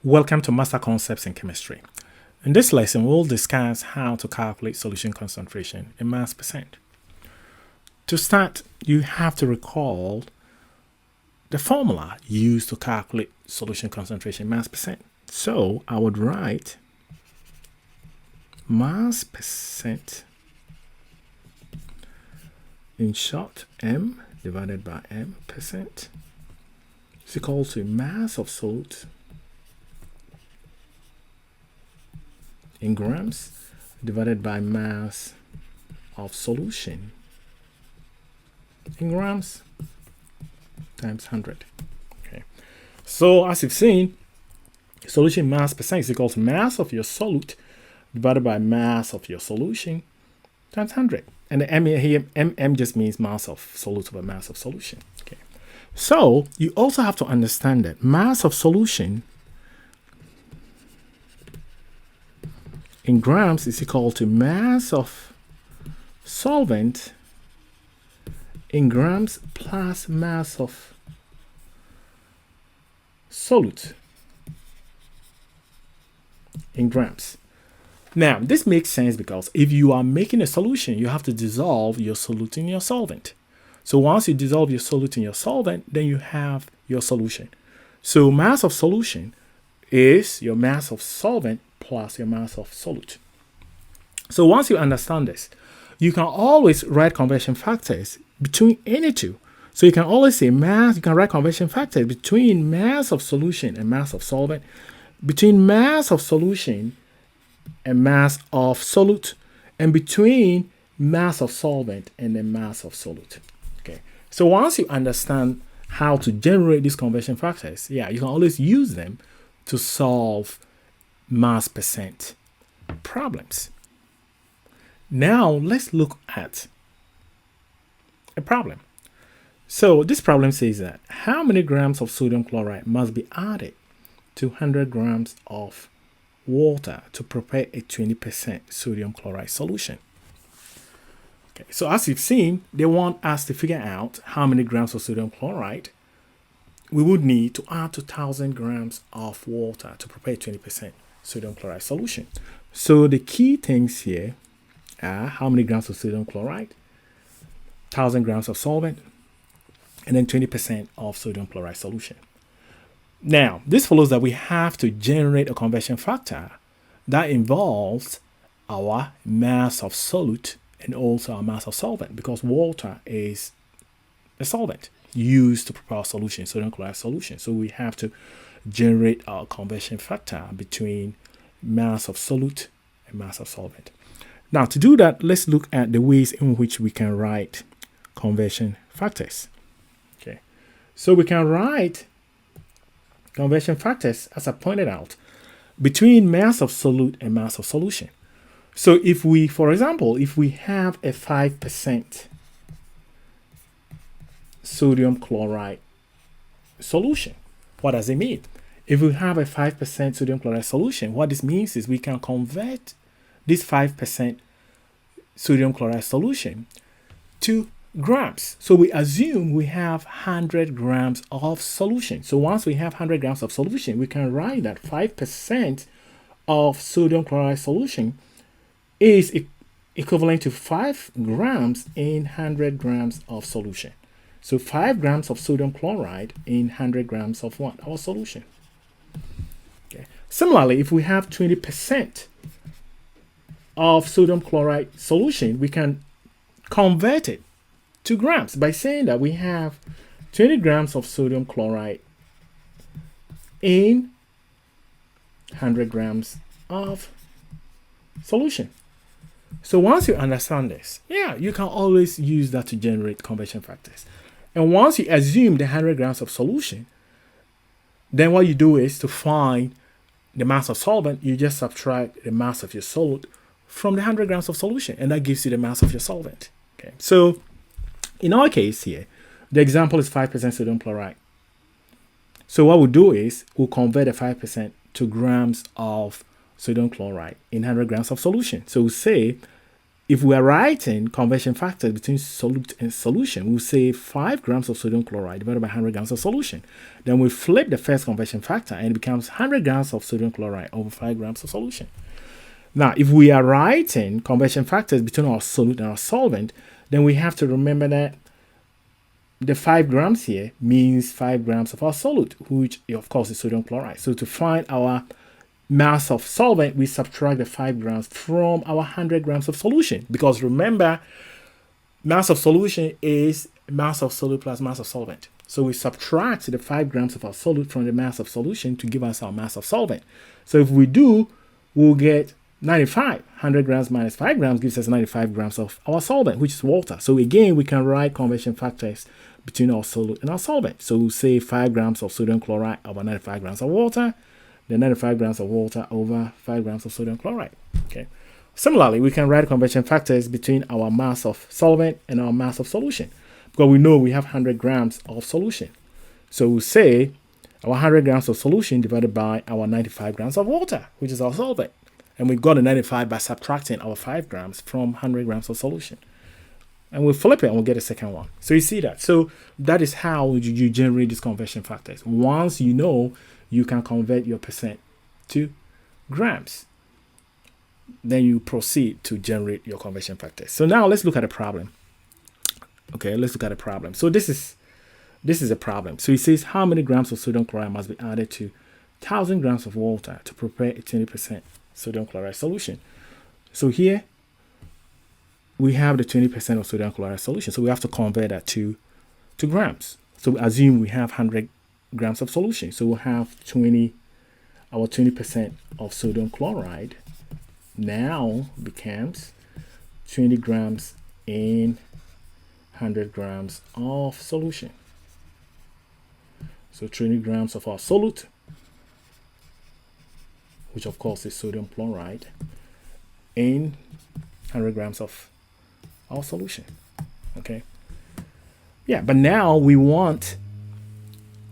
Welcome to Master Concepts in Chemistry. In this lesson, we'll discuss how to calculate solution concentration in mass percent. To start, you have to recall the formula used to calculate solution concentration in mass percent. So I would write mass percent, in short, M divided by M percent is equal to mass of solute in grams divided by mass of solution in grams times 100. Okay. So as you've seen, solution mass percent is equal to mass of your solute divided by mass of your solution times 100. And the M here, M just means mass of solute over mass of solution. Okay. So you also have to understand that mass of solution in grams is equal to mass of solvent in grams plus mass of solute in grams. Now, this makes sense because if you are making a solution, you have to dissolve your solute in your solvent. So once you dissolve your solute in your solvent, then you have your solution. So mass of solution is your mass of solvent plus your mass of solute. So once you understand this, you can always write conversion factors between any two. So you can always say mass, you can write conversion factors between mass of solution and mass of solvent, between mass of solution and mass of solute, and between mass of solvent and the mass of solute. Okay. So once you understand how to generate these conversion factors, you can always use them to solve mass percent problems. Now let's look at a problem. So this problem says that how many grams of sodium chloride must be added to 100 grams of water to prepare a 20% sodium chloride solution. Okay, so as you've seen, they want us to figure out how many grams of sodium chloride we would need to add to 1,000 grams of water to prepare a 20% sodium chloride solution. So the key things here are how many grams of sodium chloride, 1,000 grams of solvent, and then 20% of sodium chloride solution. Now, this follows that we have to generate a conversion factor that involves our mass of solute and also our mass of solvent, because water is a solvent used to prepare a solution, sodium chloride solution. So we have to generate our conversion factor between mass of solute and mass of solvent. Now, to do that, let's look at the ways in which we can write conversion factors. Okay, so we can write conversion factors, as I pointed out, between mass of solute and mass of solution. So if we, for example, if we have a 5% sodium chloride solution, what does it mean? If we have a 5% sodium chloride solution, what this means is we can convert this 5% sodium chloride solution to grams. So we assume we have 100 grams of solution. So once we have 100 grams of solution, we can write that 5% of sodium chloride solution is equivalent to 5 grams in 100 grams of solution. So 5 grams of sodium chloride in 100 grams of what? Our solution. Okay. Similarly, if we have 20% of sodium chloride solution, we can convert it to grams by saying that we have 20 grams of sodium chloride in 100 grams of solution. So once you understand this, you can always use that to generate conversion factors. And once you assume the 100 grams of solution, then what you do is to find the mass of solvent, you just subtract the mass of your solute from the 100 grams of solution, and that gives you the mass of your solvent. Okay, so in our case here, the example is 5% sodium chloride. So what we'll do is we'll convert the 5% to grams of sodium chloride in 100 grams of solution. So we'll say if we are writing conversion factors between solute and solution, we'll say 5 grams of sodium chloride divided by 100 grams of solution. Then we flip the first conversion factor and it becomes 100 grams of sodium chloride over 5 grams of solution. Now, if we are writing conversion factors between our solute and our solvent, then we have to remember that the 5 grams here means 5 grams of our solute, which of course is sodium chloride. So to find our mass of solvent, we subtract the 5 grams from our 100 grams of solution. Because remember, mass of solution is mass of solute plus mass of solvent. So we subtract the 5 grams of our solute from the mass of solution to give us our mass of solvent. So if we do, we'll get 95. 100 grams minus 5 grams gives us 95 grams of our solvent, which is water. So again, we can write conversion factors between our solute and our solvent. So we'll say 5 grams of sodium chloride over 95 grams of water, then 95 grams of water over 5 grams of sodium chloride. Okay. Similarly, we can write conversion factors between our mass of solvent and our mass of solution, because we know we have 100 grams of solution. So we'll say our 100 grams of solution divided by our 95 grams of water, which is our solvent. And we got the 95 by subtracting our 5 grams from 100 grams of solution. And we'll flip it and we'll get a second one. So you see that. So that is how you generate these conversion factors. Once you know, you can convert your percent to grams. Then you proceed to generate your conversion factors. So now let's look at a problem. Okay, let's look at a problem. So this is a problem. So it says how many grams of sodium chloride must be added to 1,000 grams of water to prepare a 20% sodium chloride solution. So here we have the 20% of sodium chloride solution. So we have to convert that to grams. So we assume we have 100 grams of solution. So we'll have our 20% of sodium chloride now becomes 20 grams in 100 grams of solution. So 20 grams of our solute, which of course is sodium chloride, in 100 grams of our solution. Okay. Yeah, but now we want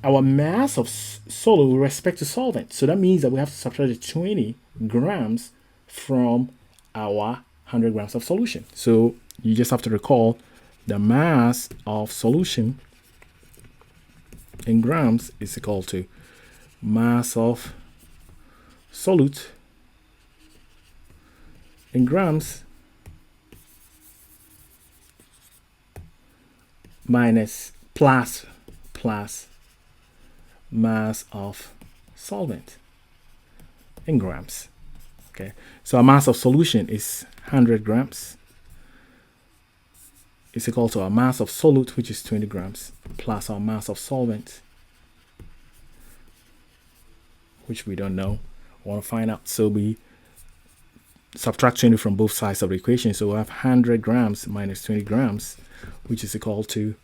our mass of solute with respect to solvent. So that means that we have to subtract 20 grams from our 100 grams of solution. So you just have to recall the mass of solution in grams is equal to mass of solute in grams minus plus mass of solvent in grams. Okay, so our mass of solution is 100 grams. It's equal to our mass of solute, which is 20 grams, plus our mass of solvent, which we don't know. We want to find out. So we subtract 20 from both sides of the equation. So we have 100 grams minus 20 grams, which is equal to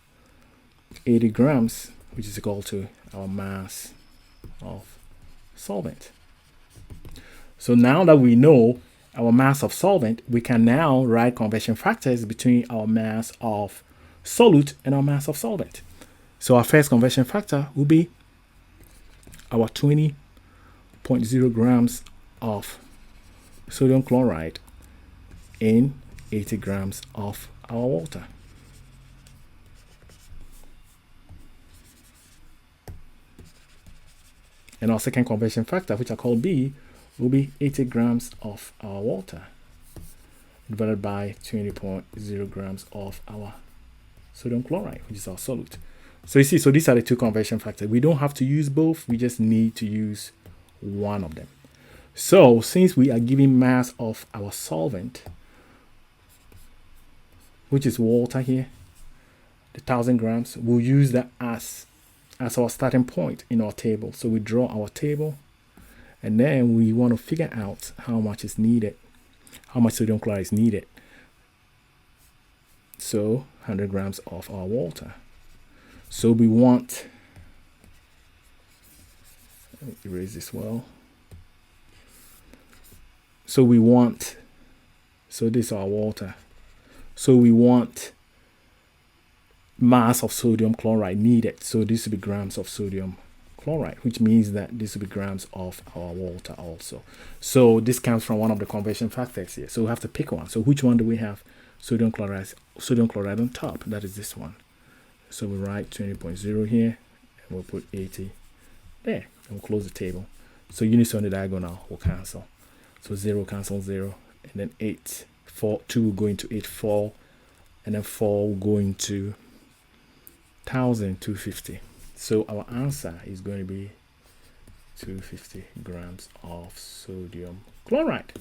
80 grams, which is equal to our mass of solvent. So now that we know our mass of solvent, we can now write conversion factors between our mass of solute and our mass of solvent. So our first conversion factor will be our 20.0 grams of sodium chloride in 80 grams of our water. And our second conversion factor, which I call B, will be 80 grams of our water divided by 20.0 grams of our sodium chloride, which is our solute. So you see, so these are the two conversion factors. We don't have to use both. We just need to use one of them. So since we are giving mass of our solvent, which is water here, the 1,000 grams, we'll use that as our starting point in our table. So we draw our table, and then we want to figure out how much is needed, how much sodium chloride is needed. So 100 grams of our water. So we want, let me erase this well. So we want, so this is our water. So we want mass of sodium chloride needed. So this will be grams of sodium chloride, which means that this will be grams of our water also. So this comes from one of the conversion factors here. So we have to pick one. So which one do we have? Sodium chloride on top. That is this one. So we write 20.0 here, and we'll put 80 there, and we'll close the table. So units on the diagonal will cancel. So 0 cancel 0, and then 8, 4, 2 will go into 8, 4, and then 4 will go into 1,250. So our answer is going to be 250 grams of sodium chloride.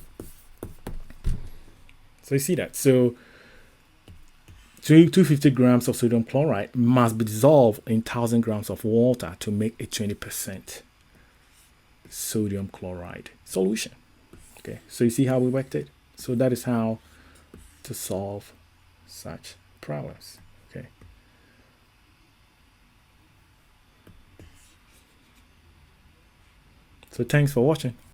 So you see that. So 250 grams of sodium chloride must be dissolved in 1,000 grams of water to make a 20% sodium chloride solution. Okay, so you see how we worked it? So that is how to solve such problems. Okay. So thanks for watching.